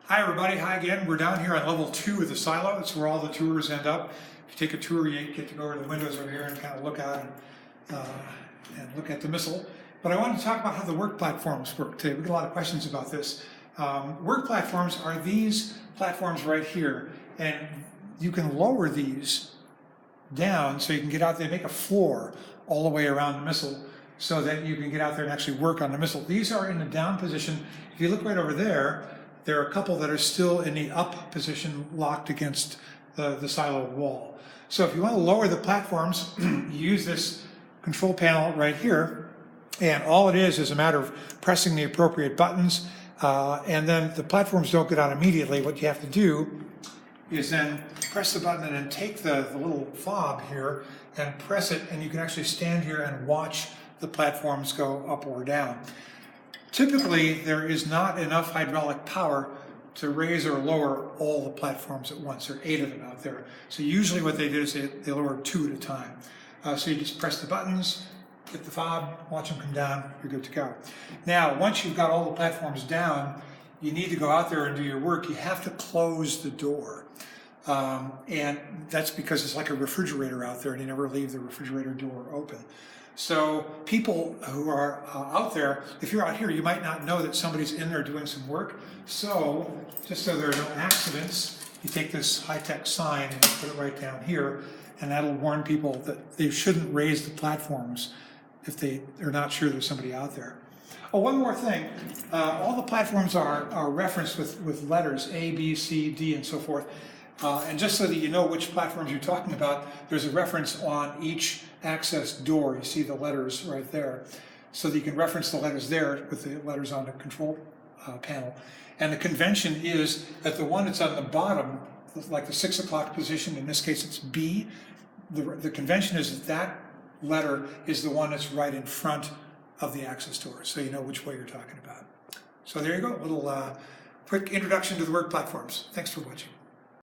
Hi everybody, hi again. We're down here on level 2 of the silo. It's where all the tours end up. If you take a tour, you get to go over to the windows over here and kind of look out and look at the missile. But I wanted to talk about how the work platforms work today. We get a lot of questions about this. Work platforms are these platforms right here, and you can lower these down so you can get out there and make a floor all the way around the missile so that you can get out there and actually work on the missile. These are in the down position. If you look right over there, there are a couple that are still in the up position locked against the silo wall. So if you want to lower the platforms, you use this control panel right here, and all it is a matter of pressing the appropriate buttons, and then the platforms don't get out immediately. What you have to do is then press the button and then take the little fob here and press it, and you can actually stand here and watch the platforms go up or down. Typically, there is not enough hydraulic power to raise or lower all the platforms at once. There are 8 of them out there. So usually what they do is they lower 2 at a time. So you just press the buttons, hit the fob, watch them come down, you're good to go. Now, once you've got all the platforms down, you need to go out there and do your work. You have to close the door. And that's because it's like a refrigerator out there and you never leave the refrigerator door open. So people who are out there, if you're out here, you might not know that somebody's in there doing some work. So just so there are no accidents, you take this high-tech sign and put it right down here, and that'll warn people that they shouldn't raise the platforms if they're not sure there's somebody out there. Oh, one more thing. All the platforms are referenced with letters A, B, C, D, and so forth. And just so that you know which platforms you're talking about, there's a reference on each access door. You see the letters right there. So that you can reference the letters there with the letters on the control panel. And the convention is that the one that's on the bottom, like the 6 o'clock position, in this case it's B, the convention is that letter is the one that's right in front of the access door, so you know which way you're talking about. So there you go, a little quick introduction to the work platforms. Thanks for watching.